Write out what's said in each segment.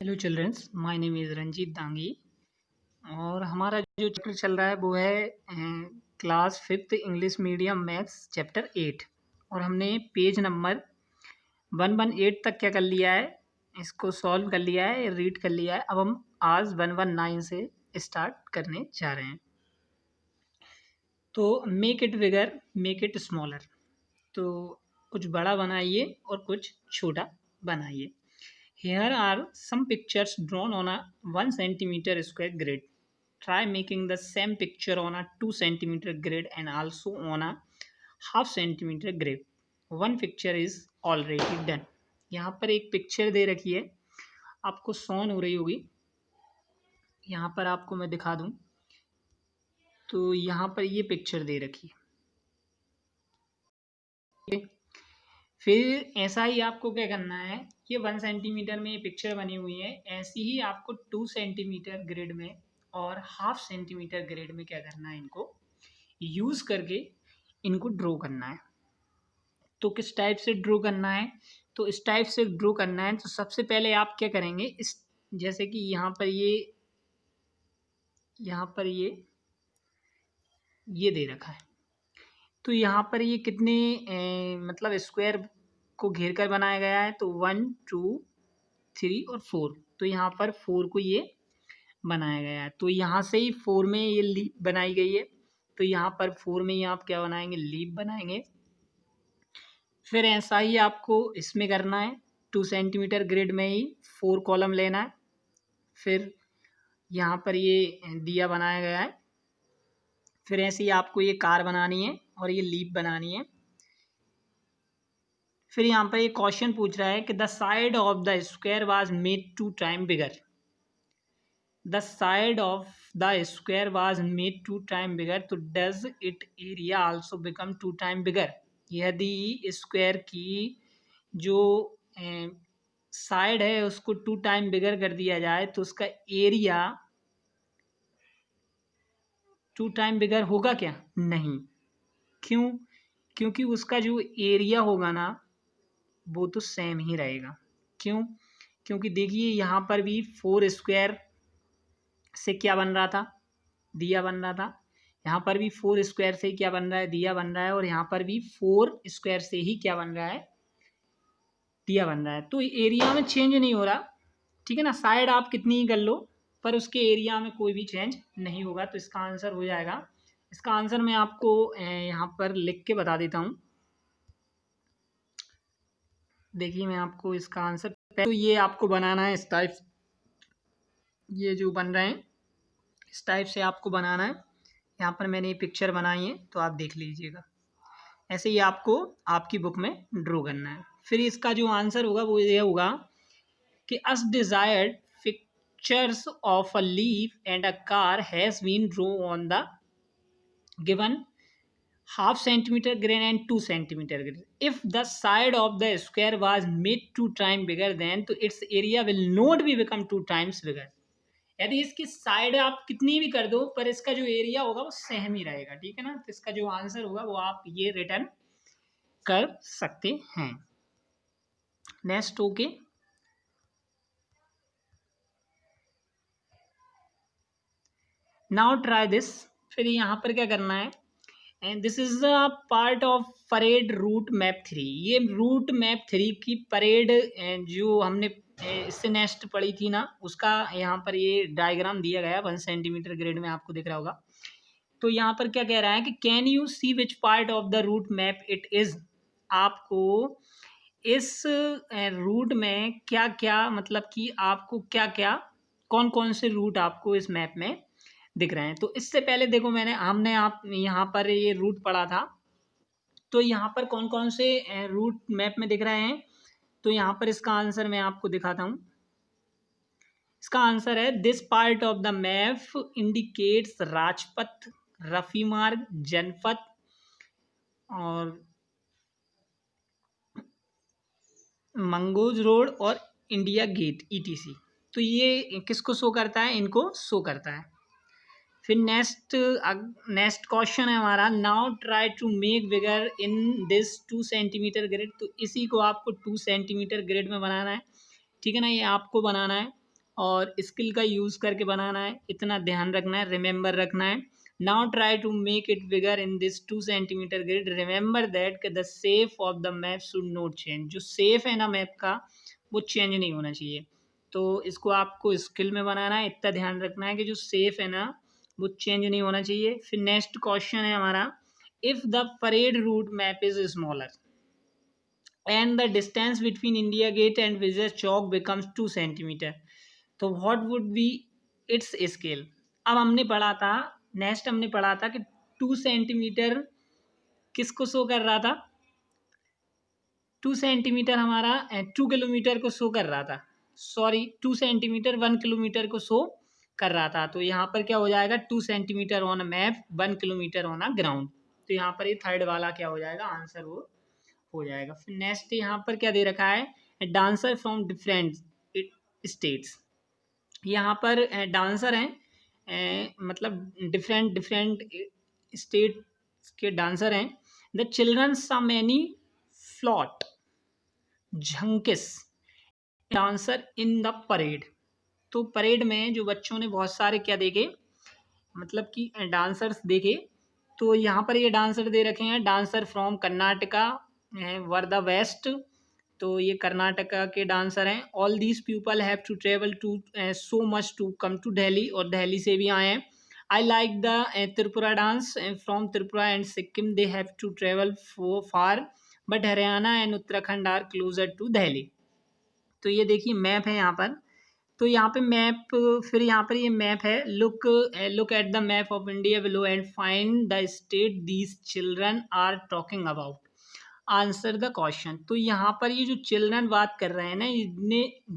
Hello childrens, my name is Ranjeet Dangi और हमारा जो चैप्टर चल रहा है वो है class 5th English medium maths chapter 8 और हमने पेज नंबर 118 तक क्या कर लिया है, इसको सॉल्व कर लिया है, रीड कर लिया है। अब हम आज 119 से स्टार्ट करने जा रहे हैं। तो make it bigger, make it smaller, तो कुछ बड़ा बनाइए और कुछ छोटा बनाइए। Here are some pictures drawn on a 1 centimeter square grid. Try making the same picture on a 2 centimeter grid and also on a half centimeter grid. One picture is already done. यहाँ पर एक picture दे रखी है, आपको Shawn हो रही होगी। यहाँ पर आपको मैं दिखा दूँ तो यहाँ पर ये पिक्चर दे रखी है। फिर ऐसा ही आपको क्या करना है, ये 1 सेंटीमीटर में ये पिक्चर बनी हुई है, ऐसी ही आपको 2 सेंटीमीटर ग्रिड में और हाफ सेंटीमीटर ग्रिड में क्या करना है, इनको यूज़ करके इनको ड्रॉ करना है। तो किस टाइप से ड्रॉ करना है, तो इस टाइप से ड्रॉ करना है। तो सबसे पहले आप क्या करेंगे, इस जैसे कि यहाँ पर ये दे रखा है, तो यहाँ पर ये कितने मतलब स्क्वायर को घेर कर बनाया गया है, तो 1 2 3 और 4, तो यहाँ पर 4 को ये बनाया गया है। तो यहाँ से ही 4 में ये लीप बनाई गई है, तो यहाँ पर 4 में ही आप क्या बनाएंगे, लीप बनाएंगे। फिर ऐसा ही आपको इसमें करना है, 2 सेंटीमीटर ग्रिड में ही 4 कॉलम लेना है। फिर यहाँ पर ये दिया बनाया गया है। फिर ऐसे ही आपको ये कार बनानी है और ये लीप बनानी है। फिर यहाँ पर ये क्वेश्चन पूछ रहा है कि the side of the square was made 2 time bigger. The side of the square was made 2 time bigger, तो does it area also become 2 time bigger. यदि स्क्वायर की जो साइड है उसको 2 टाइम बिगर कर दिया जाए तो उसका एरिया 2 टाइम बिगर होगा क्या? नहीं। क्यों? क्योंकि उसका जो एरिया होगा ना वो तो सेम ही रहेगा। क्यों? क्योंकि देखिए यहाँ पर भी 4 स्क्वायर से क्या बन रहा था, दिया बन रहा था। यहाँ पर भी 4 स्क्वायर से क्या बन रहा है, दिया बन रहा है। और यहाँ पर भी 4 स्क्वायर से ही क्या बन रहा है, दिया बन रहा है। तो एरिया में चेंज नहीं हो रहा, ठीक है ना। साइड आप कितनी ही कर लो पर उसके एरिया में कोई भी चेंज नहीं होगा। तो इसका आंसर हो जाएगा, इसका आंसर मैं आपको यहाँ पर लिख के बता देता हूँ। देखिए मैं आपको इसका आंसर, तो ये आपको बनाना है इस टाइप, ये जो बन रहे हैं इस टाइप से आपको बनाना है। यहाँ पर मैंने ये पिक्चर बनाई है तो आप देख लीजिएगा। ऐसे ही आपको आपकी बुक में ड्रॉ करना है। फिर इसका जो आंसर होगा वो ये होगा कि as desired pictures of a leaf and a car has been draw on the given half centimeter grid and 2 centimeter grid. If the side of the square was made 2 times bigger, then तो its area will not be become 2 times bigger. यदि इसकी side आप कितनी भी कर दो पर इसका जो एरिया होगा वो सेम ही रहेगा, ठीक है ना। तो इसका जो आंसर होगा वो आप ये रिटर्न कर सकते हैं। Next okay, now try this. फिर यहाँ पर क्या करना है, and this is a part of parade route map 3। ये रूट मैप 3 की परेड जो हमने इससे नेक्स्ट पढ़ी थी ना, उसका यहाँ पर ये डायग्राम दिया गया 1 सेंटीमीटर ग्रिड में, आपको दिख रहा होगा। तो यहाँ पर क्या कह रहा है कि can you see which part of the route map it is. आपको इस रूट में क्या क्या, मतलब कि आपको क्या क्या, कौन कौन से रूट आपको इस मैप में दिख रहे हैं। तो इससे पहले देखो हमने आप यहाँ पर ये रूट पढ़ा था, तो यहाँ पर कौन कौन से रूट मैप में दिख रहे हैं। तो यहाँ पर इसका आंसर मैं आपको दिखाता हूँ। इसका आंसर है this part of the map indicates Rajpath, Rafi मार्ग, जनपथ और मंगोज रोड और इंडिया गेट ETC। तो ये किसको शो करता है, इनको शो करता है। फिर नेक्स्ट क्वेश्चन है हमारा, now try to make bigger in this 2 centimetre grid. तो इसी को आपको 2 सेंटीमीटर ग्रिड में बनाना है, ठीक है ना। ये आपको बनाना है और स्किल का यूज़ करके बनाना है, इतना ध्यान रखना है, रिमेंबर रखना है। Now try to make it bigger in this 2 centimetre grid, remember that the shape of the map should not change. जो शेप है ना मैप का वो चेंज नहीं होना चाहिए। तो इसको आपको स्किल में बनाना है, इतना ध्यान रखना है कि जो शेप है ना वो चेंज नहीं होना चाहिए। फिर नेक्स्ट क्वेश्चन है हमारा, if the parade route map is smaller and the distance between India Gate and Vizier Chowk becomes 2 centimetre, तो what would be its scale। अब हमने पढ़ा था, नेक्स्ट हमने पढ़ा था कि 2 सेंटीमीटर किसको शो कर रहा था, 2 सेंटीमीटर हमारा 2 किलोमीटर को शो कर रहा था, सॉरी 2 सेंटीमीटर 1 किलोमीटर को शो कर रहा था। तो यहाँ पर क्या हो जाएगा, 2 centimetre on a map 1 kilometre on a ground. तो यहाँ पर ये थर्ड वाला क्या हो जाएगा, आंसर वो हो जाएगा। फिर नेक्स्ट यहाँ पर क्या दे रखा है, डांसर फ्रॉम डिफरेंट स्टेट्स। यहाँ पर डांसर हैं, मतलब डिफरेंट डिफरेंट स्टेट के डांसर हैं। The children saw many float झंकिस डांसर इन द परेड। तो परेड में जो बच्चों ने बहुत सारे क्या देखे, मतलब कि डांसर्स देखे। तो यहाँ पर ये डांसर दे रखे हैं, dancer from Karnataka were the west, तो ये कर्नाटका के डांसर हैं। All these people have to travel to so much to come to Delhi, और दिल्ली से भी आए हैं। I like the Tripura dance from Tripura and Sikkim, they have to travel far but Haryana and Uttarakhand are closer to Delhi. तो ये देखिए मैप है यहाँ पर, तो यहाँ पे मैप, फिर यहाँ पर ये मैप है, look at the map of India below and find the state these children are talking about, answer the question. तो यहाँ पर ये जो चिल्ड्रन बात कर रहे हैं ना,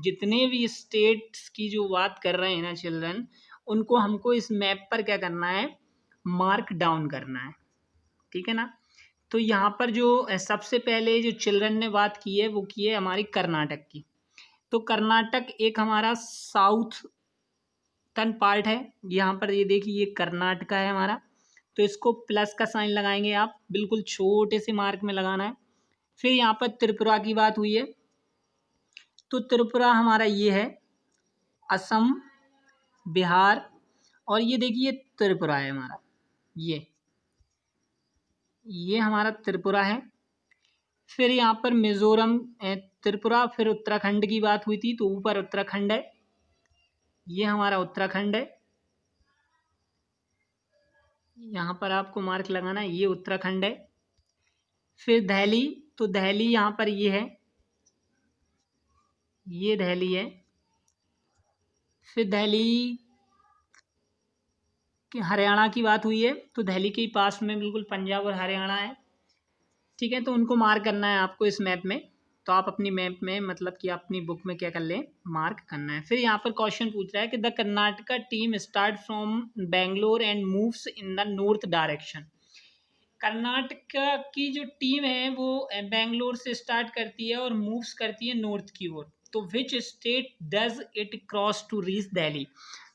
जितने भी स्टेट्स की जो बात कर रहे हैं ना चिल्ड्रन, उनको हमको इस मैप पर क्या करना है, मार्क डाउन करना है, ठीक है ना। तो यहाँ पर जो सबसे पहले जो चिल्ड्रन ने बात की है वो की है हमारी कर्नाटक की। तो कर्नाटक एक हमारा साउथर्न पार्ट है, यहाँ पर ये देखिए ये कर्नाटका है हमारा। तो इसको प्लस का साइन लगाएंगे आप, बिल्कुल छोटे से मार्क में लगाना है। फिर यहाँ पर त्रिपुरा की बात हुई है, तो त्रिपुरा हमारा ये है, असम, बिहार, और ये देखिए त्रिपुरा है हमारा, ये हमारा त्रिपुरा है। फिर यहाँ पर मिजोरम, त्रिपुरा, फिर उत्तराखंड की बात हुई थी, तो ऊपर उत्तराखंड है, ये हमारा उत्तराखंड है, यहाँ पर आपको मार्क लगाना है, ये उत्तराखंड है। फिर दिल्ली, तो दिल्ली यहाँ पर ये है, ये दिल्ली है। फिर दिल्ली कि हरियाणा की बात हुई है, तो दिल्ली के पास में बिल्कुल पंजाब और हरियाणा है, ठीक है। तो उनको मार्क करना है आपको इस मैप में, तो आप अपनी मैप में मतलब कि अपनी बुक में क्या कर लें, मार्क करना है। फिर यहाँ पर क्वेश्चन पूछ रहा है कि the Karnataka team start from Bangalore and moves in the north direction. Karnataka की जो टीम है वो बेंगलोर से स्टार्ट करती है और मूव्स करती है नॉर्थ की ओर। तो which state does it cross to reach Delhi.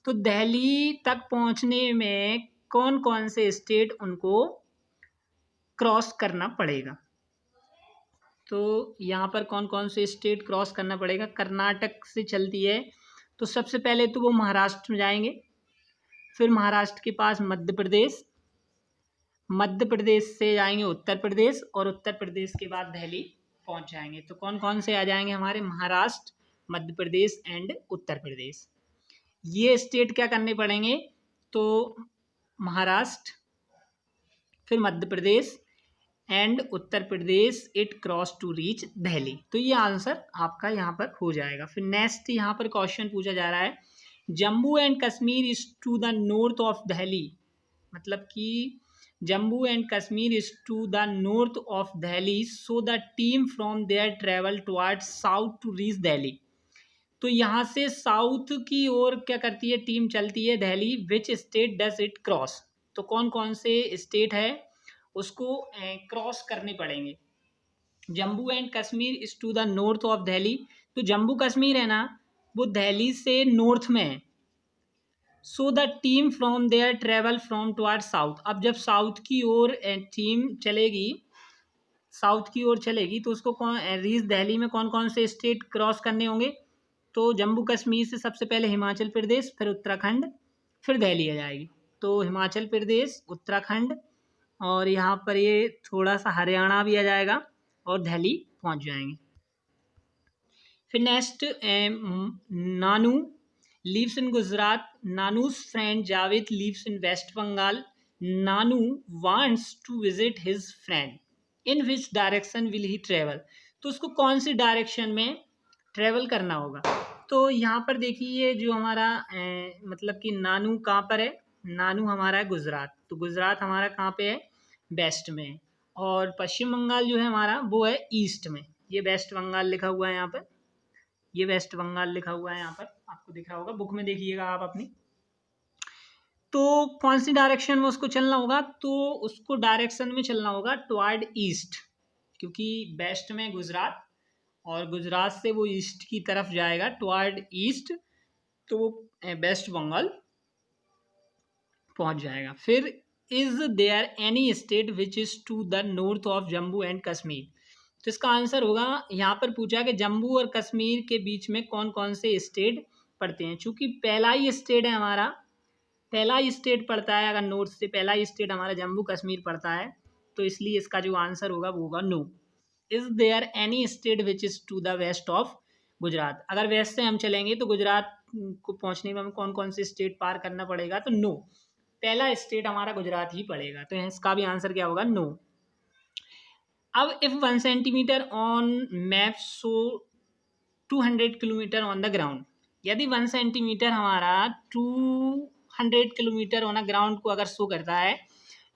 तो दिल्ली तक पहुंचने में कौन कौन से स्टेट उनको क्रॉस करना पड़ेगा। तो यहाँ पर कौन कौन से स्टेट क्रॉस करना पड़ेगा, कर्नाटक से चलती है तो सबसे पहले तो वो महाराष्ट्र में जाएंगे, फिर महाराष्ट्र के पास मध्य प्रदेश, मध्य प्रदेश से जाएंगे उत्तर प्रदेश, और उत्तर प्रदेश के बाद दिल्ली पहुंच जाएंगे। तो कौन कौन से आ जाएंगे हमारे, महाराष्ट्र, मध्य प्रदेश एंड उत्तर प्रदेश। ये स्टेट क्या करने पड़ेंगे, तो महाराष्ट्र, फिर Madhya Pradesh and Uttar Pradesh, it cross to reach Delhi. तो ये आंसर आपका यहाँ पर हो जाएगा। फिर नेक्स्ट यहाँ पर क्वेश्चन पूछा जा रहा है, Jammu and Kashmir is to the north of Delhi, मतलब कि Jammu and Kashmir is to the north of Delhi, so the team from there travel toward south to reach Delhi. तो यहाँ से साउथ की ओर क्या करती है टीम, चलती है दिल्ली। विच स्टेट डज इट क्रॉस, तो कौन कौन से स्टेट है उसको क्रॉस करने पड़ेंगे। Jammu and Kashmir is to the north of Delhi, तो जम्मू कश्मीर है ना वो दिल्ली से नॉर्थ में है। So the team from there travel from toward south, अब जब साउथ की ओर टीम चलेगी, साउथ की ओर चलेगी तो उसको कौन रीच दिल्ली में कौन कौन से स्टेट क्रॉस करने होंगे, तो जम्मू कश्मीर से सबसे पहले हिमाचल प्रदेश, फिर उत्तराखंड, फिर दिल्ली आ जाएगी। तो हिमाचल प्रदेश, उत्तराखंड और यहाँ पर ये थोड़ा सा हरियाणा भी आ जाएगा और दिल्ली पहुँच जाएंगे। फिर next Nanu lives in Gujarat. Nanu's friend Javed lives in West Bengal. Nanu wants to visit his friend. In which direction will he travel? तो उसको कौन सी डायरेक्शन में ट्रेवल करना होगा। तो यहाँ पर देखिए जो हमारा मतलब कि नानू कहाँ पर है, नानू हमारा है गुजरात, तो गुजरात हमारा कहाँ पे है, वेस्ट में, और पश्चिम बंगाल जो है हमारा वो है ईस्ट में। ये वेस्ट बंगाल लिखा हुआ है यहाँ पर, ये वेस्ट बंगाल लिखा हुआ है यहाँ पर, आपको दिख रहा होगा, बुक में देखिएगा आप अपनी। तो कौन सी डायरेक्शन में उसको चलना होगा, तो उसको डायरेक्शन में चलना होगा टुवर्ड ईस्ट, क्योंकि वेस्ट में गुजरात और गुजरात से वो ईस्ट की तरफ जाएगा टुवर्ड ईस्ट, तो वो वेस्ट बंगाल पहुंच जाएगा। फिर is there any state which is to the north of Jammu and Kashmir, तो इसका आंसर होगा, यहाँ पर पूछा कि जम्मू और कश्मीर के बीच में कौन कौन से स्टेट पड़ते हैं। चूंकि पहला ही स्टेट है हमारा, पहला ही स्टेट पड़ता है, अगर नॉर्थ से पहला ही स्टेट हमारा जम्मू कश्मीर पड़ता है, तो इसलिए इसका जो आंसर होगा वो होगा no. Is there any state which is to the west of Gujarat, अगर वेस्ट से हम चलेंगे तो गुजरात को पहुंचने में हमें कौन कौन से स्टेट पार करना पड़ेगा, तो नो, पहला स्टेट हमारा गुजरात ही पड़ेगा, तो इसका भी आंसर क्या होगा, नो। अब if 1 centimetre on map show 200 kilometre on the ground, यदि 1 सेंटीमीटर हमारा 200 किलोमीटर ऑन द ग्राउंड को अगर शो करता है,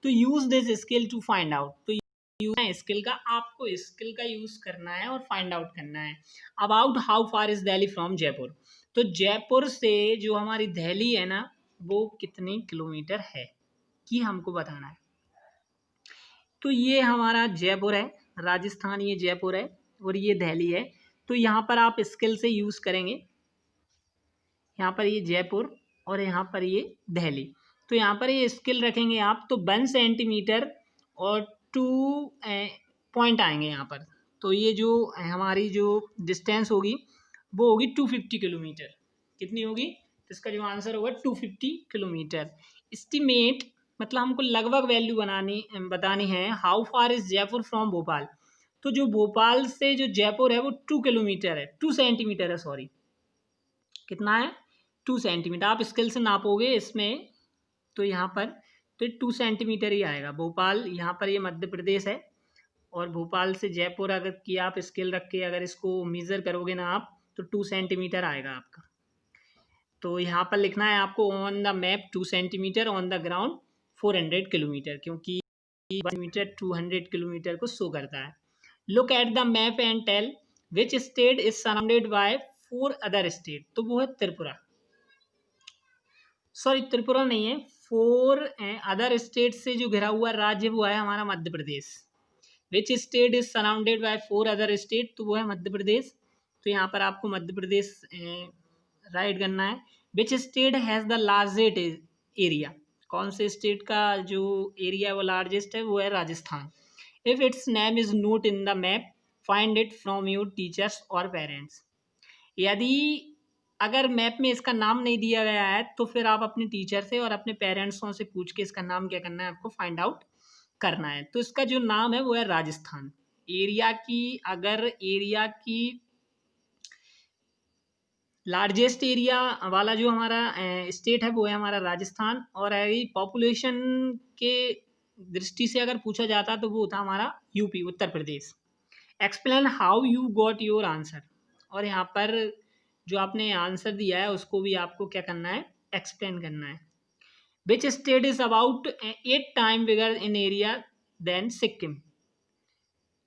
तो use this scale to find out, तो स्किल का, आपको स्किल का यूज करना है और फाइंड आउट करना है। About how far is Delhi from Jaipur, तो जयपुर से जो हमारी दिल्ली है ना वो कितने किलोमीटर है कि हमको बताना है। तो ये हमारा जयपुर है, राजस्थान ये जयपुर है और ये दिल्ली है, तो यहाँ पर आप स्किल से यूज करेंगे, यहाँ पर ये जयपुर और यहाँ पर ये दिल्ली, तो यहाँ पर ये स्किल रखेंगे आप, तो 1 सेंटीमीटर और 2 पॉइंट आएंगे यहाँ पर, तो ये जो हमारी जो डिस्टेंस होगी वो होगी 250 किलोमीटर, कितनी होगी, तो इसका जो आंसर होगा 250 किलोमीटर। एस्टिमेट मतलब हमको लगभग वैल्यू बतानी है, how far is Jaipur from Bhopal, तो जो भोपाल से जो जयपुर है वो 2 किलोमीटर है, 2 सेंटीमीटर है, सॉरी कितना है, 2 सेंटीमीटर, आप स्केल से नापोगे इसमें तो यहाँ पर तो 2 सेंटीमीटर ही आएगा। भोपाल यहाँ पर ये मध्य प्रदेश है और भोपाल से जयपुर अगर की आप स्केल रख के अगर इसको मेज़र करोगे ना आप, तो 2 सेंटीमीटर आएगा आपका। तो यहाँ पर लिखना है आपको on the map 2 centimetre, on the ground 400 kilometre, क्योंकि 1 मीटर 200 किलोमीटर को शो करता है। Look at the map and tell which state is surrounded by 4 other state, तो वो है त्रिपुरा, सॉरी त्रिपुरा नहीं है, 4 अदर स्टेट से जो घिरा हुआ राज्य वो है हमारा Madhya Pradesh. Which state is surrounded by 4 other state, तो वो है मध्य प्रदेश, तो यहाँ पर आपको मध्य प्रदेश राइट करना है। Which state has the largest area, कौन से स्टेट का जो एरिया वो लार्जेस्ट है वो है Rajasthan. If it's name is note in the map find it from your teachers और पेरेंट्स, यदि अगर मैप में इसका नाम नहीं दिया गया है तो फिर आप अपने टीचर से और अपने पेरेंट्सों से पूछ के इसका नाम क्या करना है, आपको फाइंड आउट करना है। तो इसका जो नाम है वो है राजस्थान। एरिया की, अगर एरिया की लार्जेस्ट एरिया वाला जो हमारा स्टेट है वो है हमारा राजस्थान, और पॉपुलेशन के दृष्टि से अगर पूछा जाता तो वो होता हमारा UP, Uttar Pradesh. Explain how you got your answer, और यहाँ पर जो आपने आंसर दिया है उसको भी आपको क्या करना है, एक्सप्लेन करना है। Which state is about 8 time bigger in area than Sikkim,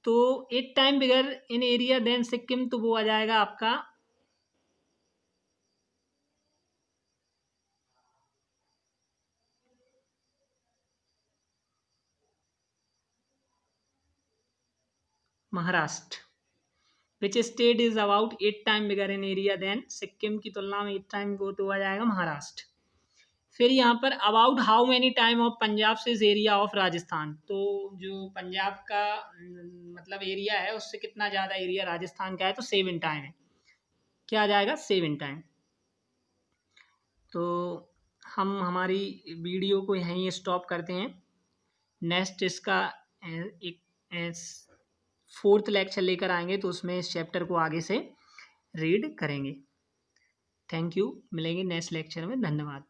तो 8 time bigger in area than Sikkim, तो वो आ जाएगा आपका Maharashtra. Which state is about 8 time bigger in area than Sikkim की तुलना में 8 टाइम वो तो आ जाएगा महाराष्ट्र। फिर यहाँ पर about how many time of Punjab से इज एरिया ऑफ राजस्थान, तो जो पंजाब का मतलब एरिया है उससे कितना ज़्यादा एरिया राजस्थान का है, तो 7 टाइम है। क्या आ जाएगा, सेव इन टाइम। तो हम हमारी वीडियो को यहीं स्टॉप करते हैं। नेक्स्ट इसका एक 4th लेक्चर लेकर आएंगे, तो उसमें इस चैप्टर को आगे से रीड करेंगे। थैंक यू, मिलेंगे नेक्स्ट लेक्चर में। धन्यवाद।